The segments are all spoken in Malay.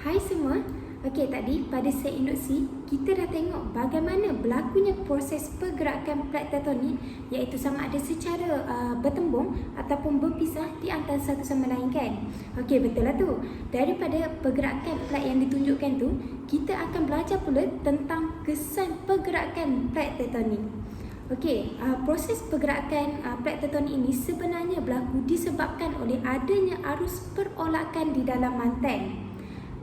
Hai semua. Okey, tadi pada set induksi kita dah tengok bagaimana berlakunya proses pergerakan plat tektonik, iaitu sama ada secara bertembung ataupun berpisah di antara satu sama lain kan. Okey, betul lah tu. Daripada pergerakan plat yang ditunjukkan tu, kita akan belajar pula tentang kesan pergerakan plat tektonik. Okey, proses pergerakan plat tektonik ini sebenarnya berlaku disebabkan oleh adanya arus perolakan di dalam mantan.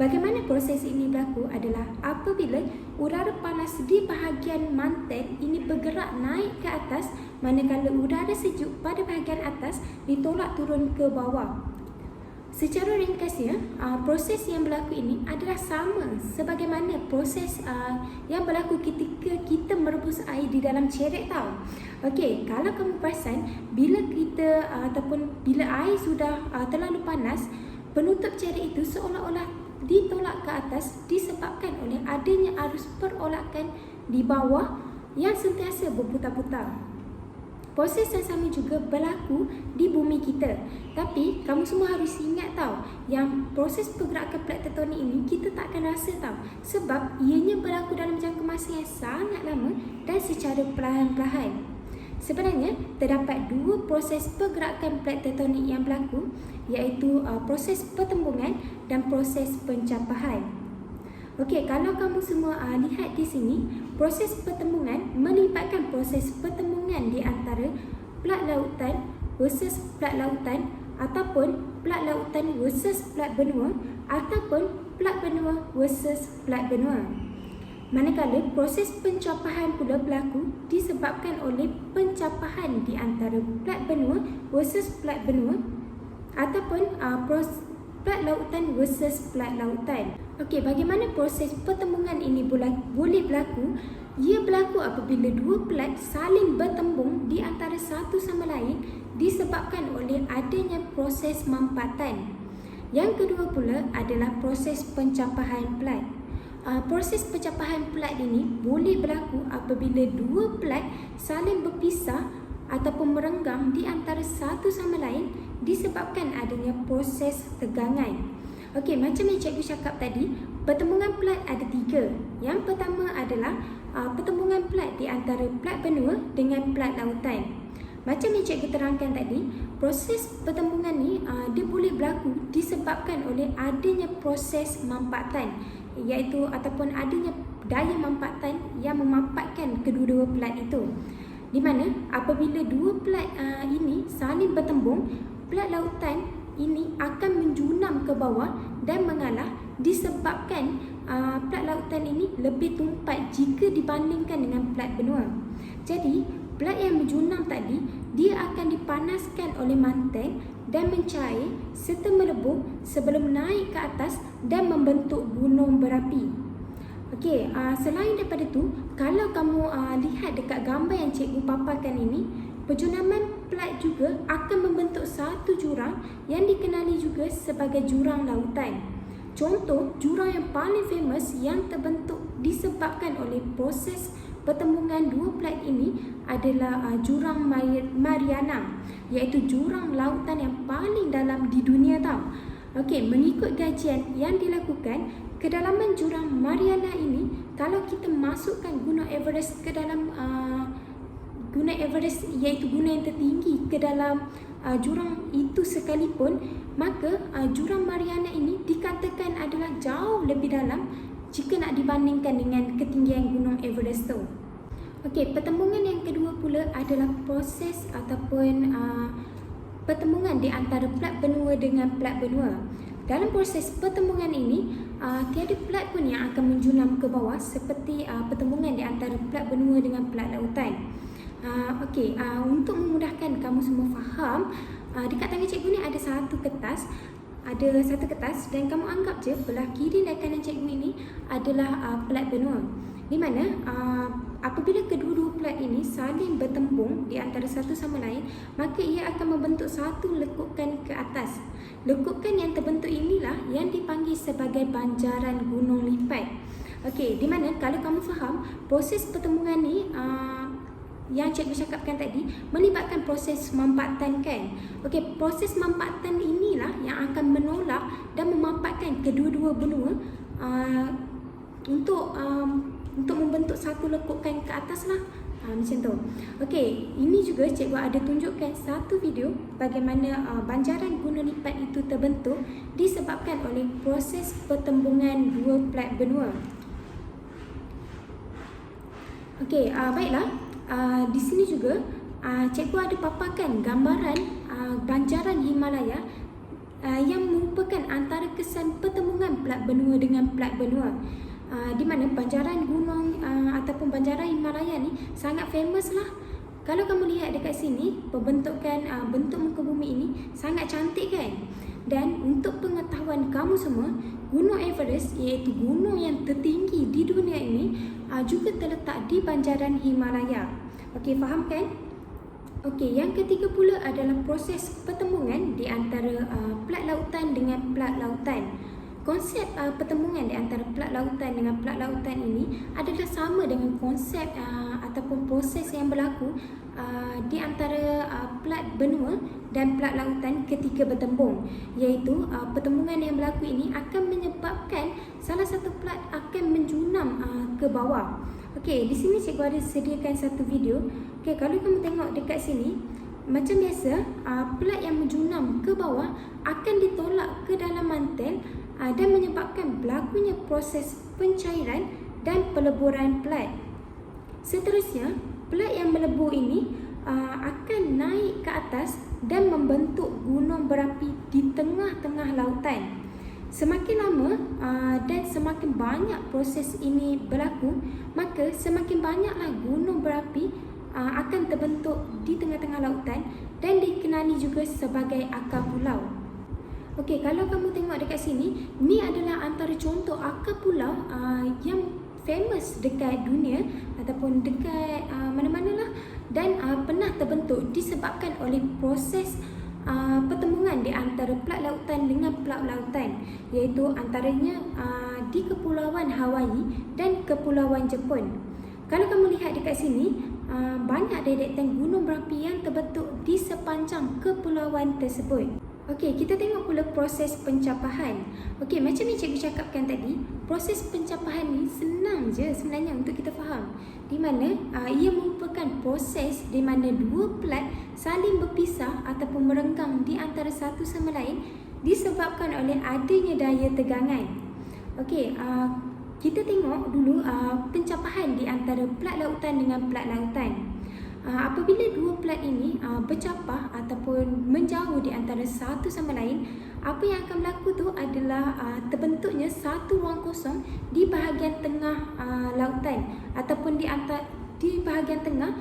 Bagaimana proses ini berlaku adalah apabila udara panas di bahagian mantan ini bergerak naik ke atas, manakala udara sejuk pada bahagian atas ditolak turun ke bawah. Secara ringkasnya, proses yang berlaku ini adalah sama sebagaimana proses yang berlaku ketika kita merebus air di dalam cerek tau. Okey, kalau kamu perasan, bila kita ataupun bila air sudah terlalu panas, penutup cerek itu seolah-olah ditolak ke atas disebabkan oleh adanya arus perolakan di bawah yang sentiasa berputar-putar. Proses yang sama juga berlaku di bumi kita. Tapi kamu semua harus ingat tau, yang proses pergerakan plat tektonik ini kita tak akan rasa tau, sebab ianya berlaku dalam jangka masa yang sangat lama dan secara perlahan-lahan. Sebenarnya, terdapat dua proses pergerakan plat tektonik yang berlaku, iaitu proses pertembungan dan proses pencapahan. Okey, kalau kamu semua lihat di sini, proses pertembungan melibatkan proses pertembungan di antara plat lautan versus plat lautan, ataupun plat lautan versus plat benua, ataupun plat benua versus plat benua. Manakala proses pencapahan pula berlaku disebabkan oleh pencapahan di antara plat benua versus plat benua, ataupun plat lautan versus plat lautan. Okey, bagaimana proses pertembungan ini boleh berlaku? Ia berlaku apabila dua plat saling bertembung di antara satu sama lain disebabkan oleh adanya proses mampatan. Yang kedua pula adalah proses pencapahan plat. Proses pencapahan plat ini boleh berlaku apabila dua plat saling berpisah ataupun merenggang di antara satu sama lain disebabkan adanya proses tegangan. Okey, macam yang cikgu cakap tadi, pertembungan plat ada tiga. Yang pertama adalah pertembungan plat di antara plat benua dengan plat lautan. Macam yang cikgu terangkan tadi, proses pertembungan ni dia boleh berlaku disebabkan oleh adanya proses mampatan, iaitu ataupun adanya daya mampatan yang memampatkan kedua-dua plat itu. Di mana apabila dua plat ini saling bertembung, plat lautan ini akan menjunam ke bawah dan mengalah disebabkan plat lautan ini lebih tumpat jika dibandingkan dengan plat benua. Jadi, plat yang menjunam tadi, dia akan dipanaskan oleh mantan dan mencair serta melebur sebelum naik ke atas dan membentuk gunung berapi. Okey, selain daripada tu, kalau kamu lihat dekat gambar yang cikgu paparkan ini, penjunaman plat juga akan membentuk satu jurang yang dikenali juga sebagai jurang lautan. Contoh jurang yang paling famous yang terbentuk disebabkan oleh proses pertembungan dua plat ini adalah jurang Mariana, iaitu jurang lautan yang paling dalam di dunia tau. Okey, mengikut kajian yang dilakukan, kedalaman jurang Mariana ini, kalau kita masukkan Gunung Everest ke dalam Gunung Everest, iaitu gunung yang tertinggi, ke dalam jurang itu sekalipun, maka jurang Mariana ini dikatakan adalah jauh lebih dalam jika nak dibandingkan dengan ketinggian Gunung Everest tu. Okey, pertembungan yang kedua pula adalah proses ataupun pertembungan di antara plat benua dengan plat benua. Dalam proses pertembungan ini, tiada plat pun yang akan menjunam ke bawah seperti pertembungan di antara plat benua dengan plat lautan. Okey, untuk memudahkan kamu semua faham, dekat tangan cikgu ni ada satu kertas. Dan kamu anggap je belah kiri dan kanan cikgu ini adalah plat benua. Di mana apabila kedua-dua plat ini saling bertembung di antara satu sama lain, maka ia akan membentuk satu lekukan ke atas. Lekukan yang terbentuk inilah yang dipanggil sebagai banjaran gunung lipat. Okey, di mana kalau kamu faham proses pertembungan ni yang cikgu cakapkan tadi melibatkan proses mampatan kan. Okey, proses mampatan inilah yang akan menolak dan memampatkan kedua-dua benua untuk membentuk satu lekukan ke atas lah. Macam tu. Okey, ini juga cikgu ada tunjukkan satu video bagaimana banjaran gunung lipat itu terbentuk disebabkan oleh proses pertembungan dua plat benua. Okey, baiklah. Di sini juga cikgu ada paparkan gambaran banjaran Himalaya yang merupakan antara kesan pertembungan plat benua dengan plat benua. Di mana banjaran gunung ataupun banjaran Himalaya ni sangat famous lah. Kalau kamu lihat dekat sini, pembentukan bentuk muka bumi ini sangat cantik kan? Dan untuk pengetahuan kamu semua, Gunung Everest iaitu gunung yang tertinggi di dunia ini juga terletak di banjaran Himalaya. Okey, faham kan? Okey, yang ketiga pula adalah proses pertembungan di antara plat lautan dengan plat lautan. Konsep pertembungan di antara plat lautan dengan plat lautan ini adalah sama dengan konsep ataupun proses yang berlaku di antara plat benua dan plat lautan ketika bertembung, iaitu pertembungan yang berlaku ini akan menyebabkan salah satu plat akan menjunam ke bawah. Okey, di sini cikgu ada sediakan satu video. Okey, kalau kamu tengok dekat sini, macam biasa, plat yang menjunam ke bawah akan ditolak ke dalam mantel dan menyebabkan berlakunya proses pencairan dan peleburan plat. Seterusnya, plat yang melebur ini akan naik ke atas dan membentuk gunung berapi di tengah-tengah lautan. Semakin lama dan semakin banyak proses ini berlaku, maka semakin banyaklah gunung berapi akan terbentuk di tengah-tengah lautan dan dikenali juga sebagai akar pulau. Okey, kalau kamu tengok dekat sini, ni adalah antara contoh akar pulau yang famous dekat dunia ataupun dekat mana-mana lah, dan pernah terbentuk disebabkan oleh proses pertembungan di antara plat lautan dengan plat lautan, iaitu antaranya di Kepulauan Hawaii dan Kepulauan Jepun. Kalau kamu lihat dekat sini, banyak deretan gunung berapi yang terbentuk di sepanjang kepulauan tersebut. Okey, kita tengok pula proses pencapahan. Okey, macam yang cikgu cakapkan tadi, proses pencapahan ni senang je sebenarnya untuk kita faham. Di mana ia merupakan proses di mana dua plat saling berpisah ataupun merenggang di antara satu sama lain disebabkan oleh adanya daya tegangan. Okey, kita tengok dulu pencapahan di antara plat lautan dengan plat lautan. Apabila dua plat ini bercapah ataupun menjauh di antara satu sama lain, apa yang akan berlaku tu adalah terbentuknya satu ruang kosong di bahagian tengah lautan ataupun di bahagian tengah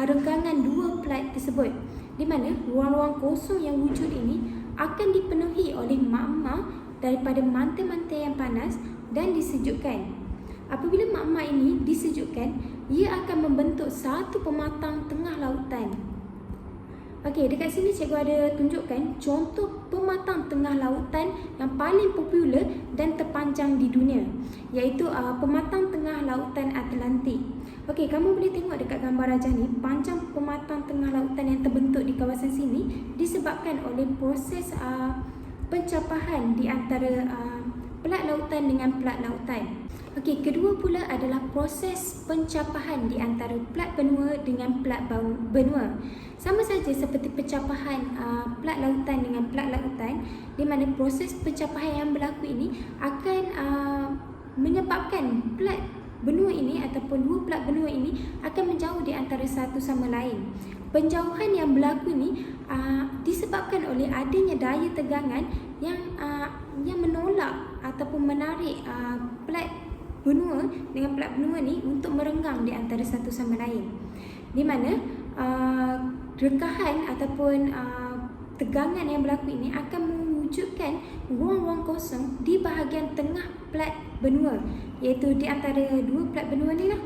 renggangan dua plat tersebut, di mana ruang-ruang kosong yang wujud ini akan dipenuhi oleh magma daripada mantel-mantel yang panas dan disejukkan. Apabila magma ini disejukkan, ia akan membentuk satu pematang tengah lautan. Okey, dekat sini cikgu ada tunjukkan contoh pematang tengah lautan yang paling popular dan terpanjang di dunia, iaitu pematang tengah lautan Atlantik. Okey, kamu boleh tengok dekat gambar rajah ni, panjang pematang tengah lautan yang terbentuk di kawasan sini disebabkan oleh proses pencapahan di antara plat lautan dengan plat lautan. Okey, kedua pula adalah proses pencapahan di antara plat benua dengan plat benua. Sama saja seperti pencapahan plat lautan dengan plat lautan, di mana proses pencapahan yang berlaku ini akan menyebabkan plat benua ini ataupun dua plat benua ini akan menjauh di antara satu sama lain. Penjauhan yang berlaku ini disebabkan oleh adanya daya tegangan yang menolak ataupun menarik plat benua dengan plat benua ni untuk merenggang di antara satu sama lain, di mana rekahan ataupun tegangan yang berlaku ini akan mewujudkan ruang-ruang kosong di bahagian tengah plat benua, iaitu di antara dua plat benua ni lah.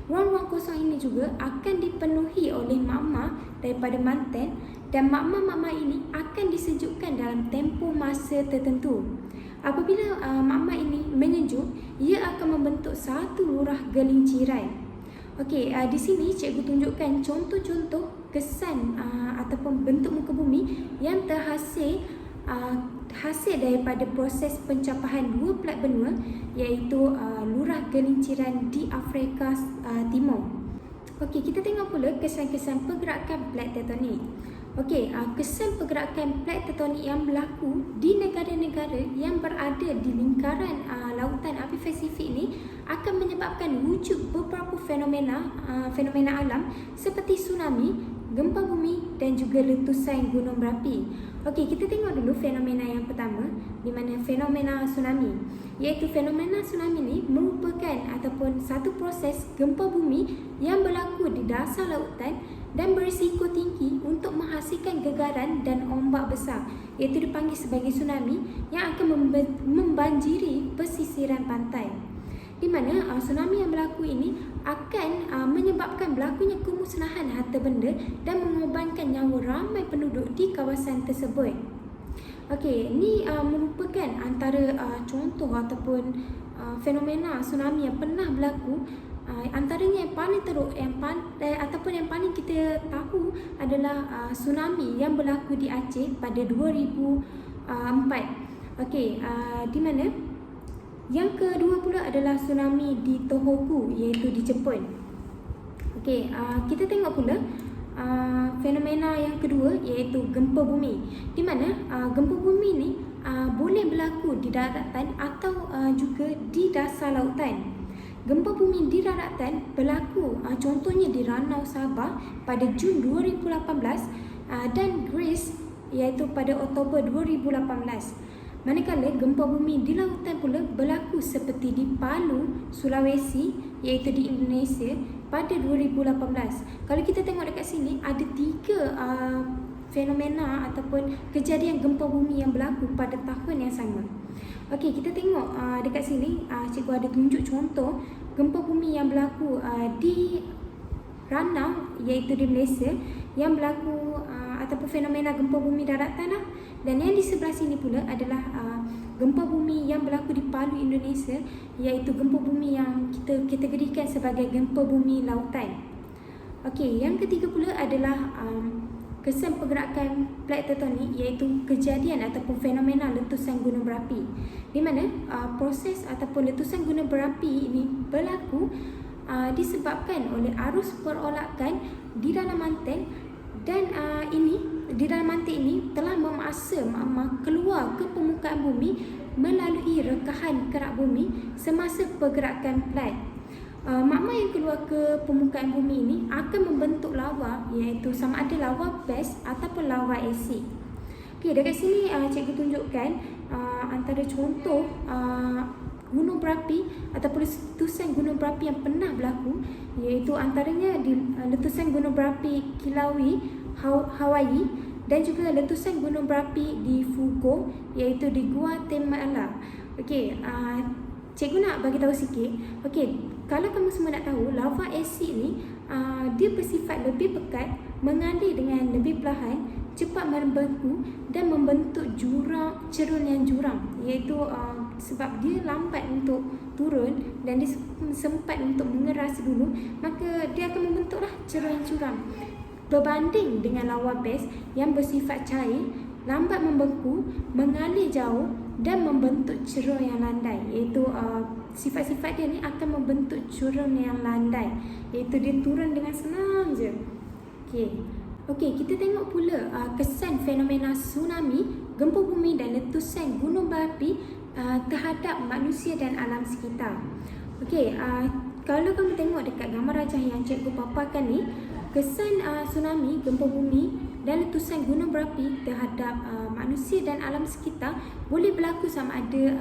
Ruang-ruang kosong ini juga akan dipenuhi oleh magma daripada mantel, dan magma-magma ini akan disejukkan dalam tempoh masa tertentu. Apabila magma ini menyejuk, ia akan membentuk satu lurah gelinciran. Okey, di sini cikgu tunjukkan contoh-contoh kesan ataupun bentuk muka bumi yang terhasil hasil daripada proses pencapahan dua plat benua, iaitu lurah gelinciran di Afrika Timur. Okey, kita tengok pula kesan-kesan pergerakan plat tektonik. Okey, kesan pergerakan plat tektonik yang berlaku di negara-negara yang berada di lingkaran lautan api Pasifik ni akan menyebabkan wujud beberapa fenomena alam seperti tsunami, gempa bumi dan juga letusan gunung berapi. Okey, kita tengok dulu fenomena yang pertama, di mana fenomena tsunami. Iaitu fenomena tsunami ni merupakan ataupun satu proses gempa bumi yang berlaku di dasar lautan dan berisiko tinggi untuk menghasilkan gegaran dan ombak besar, iaitu dipanggil sebagai tsunami yang akan membanjiri pesisiran pantai. Di mana tsunami yang berlaku ini akan menyebabkan berlakunya kemusnahan harta benda dan mengorbankan nyawa ramai penduduk di kawasan tersebut. Okey, ini merupakan antara contoh ataupun fenomena tsunami yang pernah berlaku. Antaranya yang paling teruk ataupun yang paling kita tahu adalah tsunami yang berlaku di Aceh pada 2004. Okey, di mana yang kedua pula adalah tsunami di Tohoku, iaitu di Jepun. Okey, kita tengok pula fenomena yang kedua, iaitu gempa bumi. Di mana gempa bumi ni boleh berlaku di daratan atau juga di dasar lautan. Gempa bumi di daratan berlaku contohnya di Ranau Sabah pada Jun 2018 dan Greece iaitu pada Oktober 2018. Manakala gempa bumi di lautan pula berlaku seperti di Palu, Sulawesi iaitu di Indonesia pada 2018. Kalau kita tengok dekat sini ada 3 fenomena ataupun kejadian gempa bumi yang berlaku pada tahun yang sama. Okey, kita tengok dekat sini cikgu ada tunjuk contoh gempa bumi yang berlaku di Ranau iaitu di Malaysia yang berlaku ataupun fenomena gempa bumi daratan lah. Dan yang di sebelah sini pula adalah gempa bumi yang berlaku di Palu, Indonesia, iaitu gempa bumi yang kita kategorikan sebagai gempa bumi lautan. Okey, yang ketiga pula adalah kesan pergerakan plat tektonik, iaitu kejadian ataupun fenomena letusan gunung berapi, di mana proses ataupun letusan gunung berapi ini berlaku disebabkan oleh arus perolakan di dalam mantel dan di dalam mantel ini telah memaksa magma keluar ke permukaan bumi melalui rekahan kerak bumi semasa pergerakan plat. Magma yang keluar ke permukaan bumi ini akan membentuk lava, iaitu sama ada lava base ataupun lava asid. Okey, dekat sini cikgu tunjukkan antara contoh gunung berapi ataupun letusan gunung berapi yang pernah berlaku, iaitu antaranya di letusan gunung berapi Kilauea, Hawaii, dan juga letusan gunung berapi di Fuego iaitu di Guatemala. Okey, cikgu nak bagi tahu sikit. Okey, kalau kamu semua nak tahu, lava asid ni dia bersifat lebih pekat, mengalir dengan lebih perlahan, cepat membeku dan membentuk cerun yang curam, iaitu sebab dia lambat untuk turun dan dia sempat untuk mengeras dulu, maka dia akan membentuklah cerun yang curam. Berbanding dengan lava base yang bersifat cair, lambat membeku, mengalir jauh dan membentuk cerun yang landai, iaitu sifat-sifat dia ni akan membentuk cerun yang landai, iaitu dia turun dengan senang je. Okey, kita tengok pula kesan fenomena tsunami, gempa bumi dan letusan gunung berapi terhadap manusia dan alam sekitar. Okey, kalau kamu tengok dekat gambar rajah yang cikgu paparkan ni, kesan tsunami, gempa bumi dan letusan gunung berapi terhadap manusia dan alam sekitar boleh berlaku sama ada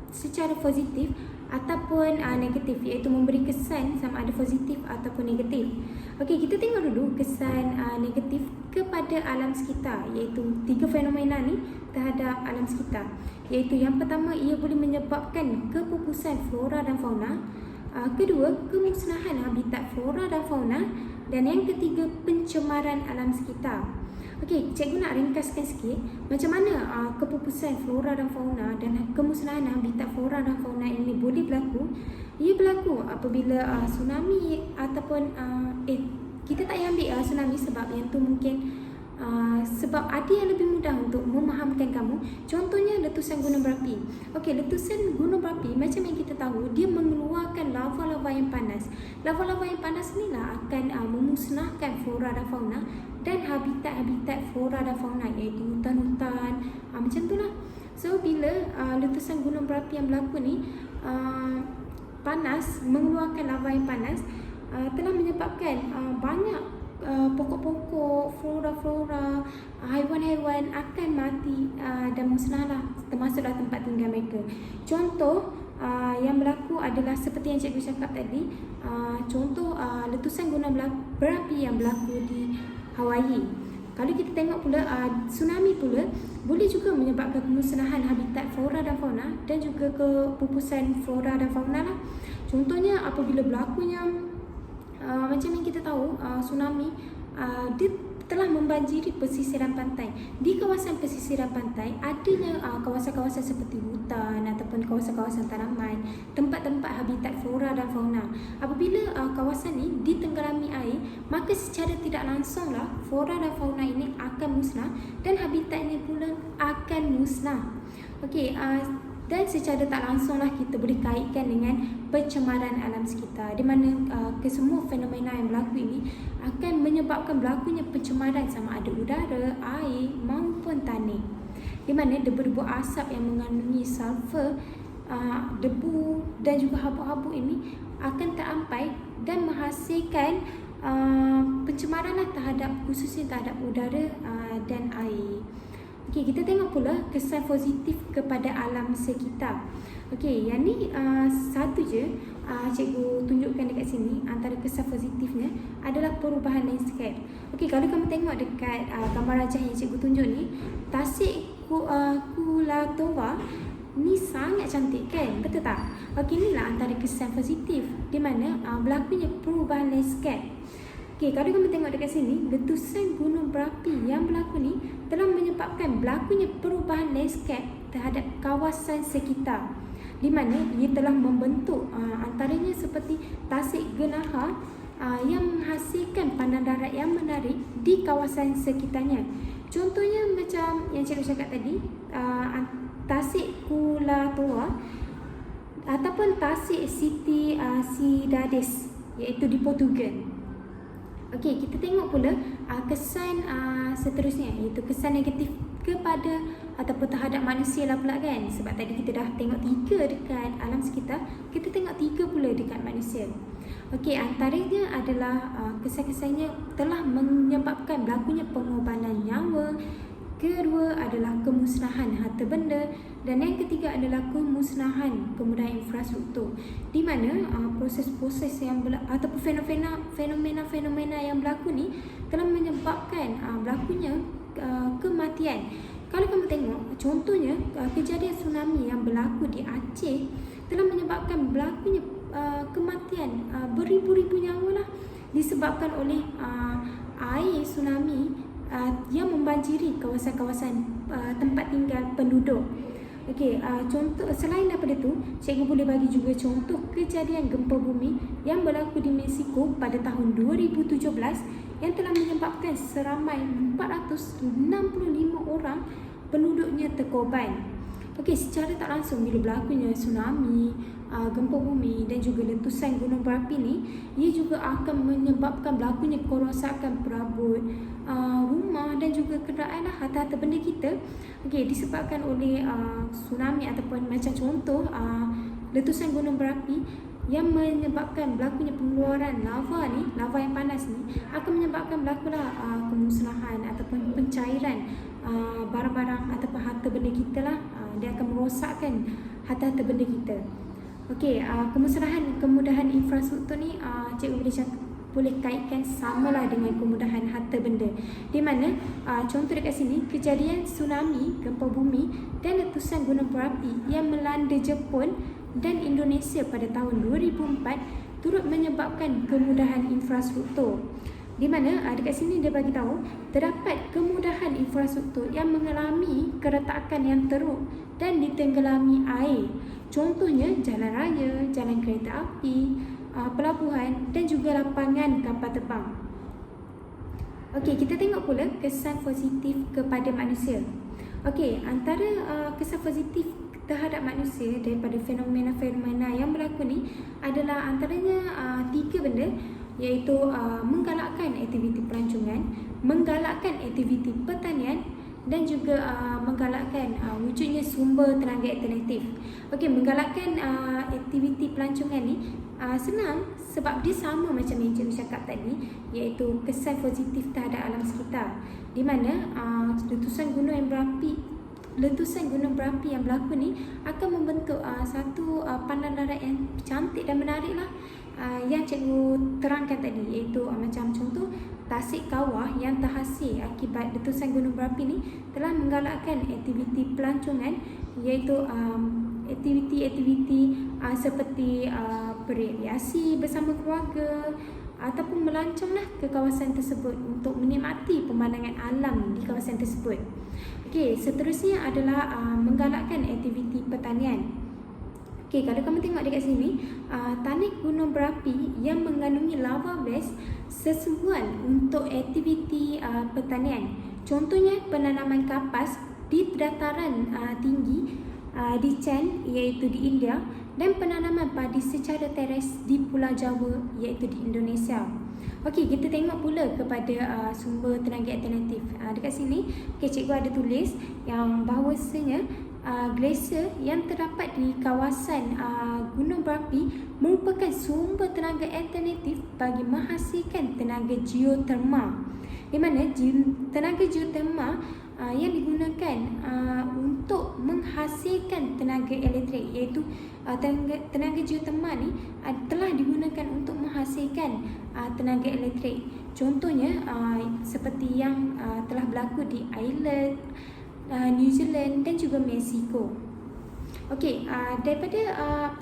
secara positif ataupun negatif, iaitu memberi kesan sama ada positif ataupun negatif. Okey, kita tengok dulu kesan negatif kepada alam sekitar, iaitu 3 fenomena ni terhadap alam sekitar. Iaitu yang pertama, ia boleh menyebabkan kepupusan flora dan fauna. Kedua, kemusnahan habitat flora dan fauna. Dan yang ketiga, pencemaran alam sekitar. Okey, cikgu nak ringkaskan sikit macam mana kepupusan flora dan fauna dan kemusnahan habitat flora dan fauna ini boleh berlaku. Ia berlaku apabila tsunami ataupun kita tak payah ambil tsunami sebab yang tu mungkin sebab ada yang lebih mudah untuk memahamkan kamu. Contohnya letusan gunung berapi. Okey, letusan gunung berapi macam yang kita tahu, dia mengeluarkan lava-lava yang panas. Lava-lava yang panas ni lah akan memusnahkan flora dan fauna dan habitat-habitat flora dan fauna, iaitu hutan-hutan, macam tu lah. So bila letusan gunung berapi yang berlaku ni panas, mengeluarkan lava yang panas, telah menyebabkan banyak pokok-pokok, flora-flora, haiwan-haiwan akan mati dan musnahlah, termasuklah tempat tinggal mereka. Contoh yang berlaku adalah seperti yang cikgu cakap tadi, contoh letusan gunung berapi yang berlaku di Hawaii. Kalau kita tengok pula tsunami pula boleh juga menyebabkan kemusnahan habitat flora dan fauna dan juga kepupusan flora dan fauna lah. Contohnya apabila berlakunya macam yang kita tahu, tsunami dia telah membanjiri pesisiran pantai. Di kawasan pesisiran pantai adanya kawasan-kawasan seperti hutan ataupun kawasan-kawasan tanaman, tempat-tempat habitat flora dan fauna. Apabila kawasan ni ditenggelami air, maka secara tidak langsunglah flora dan fauna ini akan musnah dan habitatnya pula akan musnah. Okey, dan secara tak langsunglah kita boleh kaitkan dengan pencemaran alam sekitar, di mana kesemua fenomena yang berlaku ini akan menyebabkan berlakunya pencemaran sama ada udara, air maupun tanah, di mana debu-debu asap yang mengandungi sulfur, debu dan juga habuk-habuk ini akan terampai dan menghasilkan pencemaran terhadap, khususnya terhadap udara dan air. Okey, kita tengok pula kesan positif kepada alam sekitar. Okey, yang ni satu je cikgu tunjukkan dekat sini. Antara kesan positifnya adalah perubahan landscape. Okey, kalau kamu tengok dekat gambar rajah yang cikgu tunjuk ni, Tasik Kulatoa ni sangat cantik kan? Betul tak? Okey, inilah antara kesan positif di mana berlakunya perubahan landscape. Okey, kalau kamu tengok dekat sini, letusan gunung berapi yang berlaku ni telah menyebabkan berlakunya perubahan landscape terhadap kawasan sekitar, di mana ia telah membentuk antaranya seperti tasik genaha yang menghasilkan pandangan yang menarik di kawasan sekitarnya. Contohnya macam yang cikgu cakap tadi, Tasik Kulatoa ataupun Tasik Siti Cidades, iaitu di Portugal. Okey, kita tengok pula kesan seterusnya, iaitu kesan negatif kepada ataupun terhadap manusia lah pula kan. Sebab tadi kita dah tengok 3 dekat alam sekitar, kita tengok 3 pula dekat manusia. Okey, antaranya adalah kesan-kesannya telah menyebabkan berlakunya pengorbanan nyawa. Kedua adalah kemusnahan harta benda, dan yang ketiga adalah kemusnahan kemudahan infrastruktur, di mana proses-proses yang ataupun fenomena yang berlaku ni telah menyebabkan berlakunya kematian. Kalau kamu tengok contohnya kejadian tsunami yang berlaku di Aceh telah menyebabkan berlakunya kematian beribu-ribu nyawa lah, disebabkan oleh air tsunami yang membanjiri kawasan-kawasan tempat tinggal penduduk. Okey, contoh selain daripada itu, cikgu boleh bagi juga contoh kejadian gempa bumi yang berlaku di Mexico pada tahun 2017 yang telah menyebabkan seramai 465 orang penduduknya terkorban. Okey, secara tak langsung bila berlakunya tsunami, gempa bumi dan juga letusan gunung berapi ni, ia juga akan menyebabkan berlakunya kerosakan perabot, rumah dan juga kenderaan lah, harta-harta benda kita. Okey, disebabkan oleh tsunami ataupun macam contoh letusan gunung berapi yang menyebabkan berlakunya pengeluaran lava ni, lava yang panas ni akan menyebabkan berlakulah kemusnahan ataupun pencairan barang-barang ataupun harta benda kita lah. Dia akan merosakkan harta-harta benda kita. Okey, kemusnahan kemudahan infrastruktur ni cikgu boleh kaitkan samalah dengan kemudahan harta benda, di mana contoh dekat sini kejadian tsunami, gempa bumi dan letusan gunung berapi yang melanda Jepun dan Indonesia pada tahun 2004 turut menyebabkan kemudahan infrastruktur. Di mana dekat sini dia bagi tahu terdapat kemudahan infrastruktur yang mengalami keretakan yang teruk dan ditenggelami air. Contohnya jalan raya, jalan kereta api, pelabuhan dan juga lapangan kapal terbang. Okey, kita tengok pula kesan positif kepada manusia. Okey, antara kesan positif terhadap manusia daripada fenomena-fenomena yang berlaku ni adalah antaranya 3 benda, iaitu menggalakkan aktiviti pelancongan, menggalakkan aktiviti pertanian dan juga menggalakkan wujudnya sumber tenaga alternatif. Okey, menggalakkan aktiviti pelancongan ni senang sebab dia sama macam yang cikgu cakap tadi, iaitu kesan positif terhadap alam sekitar, di mana letusan gunung berapi yang berlaku ni akan membentuk satu pandan darat yang cantik dan menarik lah, yang cikgu terangkan tadi, iaitu macam contoh tasik kawah yang terhasil akibat letusan gunung berapi ni telah menggalakkan aktiviti pelancongan, iaitu aktiviti-aktiviti seperti berekreasi bersama keluarga ataupun melanconglah ke kawasan tersebut untuk menikmati pemandangan alam di kawasan tersebut. Okey, seterusnya adalah menggalakkan aktiviti pertanian. Okey, kalau kamu tengok dekat sini, tanah gunung berapi yang mengandungi lava base sesuai untuk aktiviti pertanian. Contohnya penanaman kapas di dataran tinggi di Chen, iaitu di India, dan penanaman padi secara teres di Pulau Jawa, iaitu di Indonesia. Okey, kita tengok pula kepada sumber tenaga alternatif. Dekat sini, cikgu ada tulis yang bahawasanya glasier yang terdapat di kawasan gunung berapi merupakan sumber tenaga alternatif bagi menghasilkan tenaga geoterma, di mana tenaga geoterma yang digunakan untuk menghasilkan tenaga elektrik, iaitu tenaga geoterma ni telah digunakan untuk menghasilkan tenaga elektrik. Contohnya seperti yang telah berlaku di Ireland, New Zealand dan juga Mexico. Okey, daripada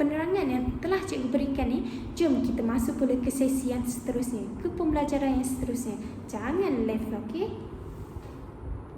penerangan yang telah cikgu berikan ni, jom kita masuk pula ke sesi yang seterusnya, ke pembelajaran yang seterusnya. Jangan left, okey?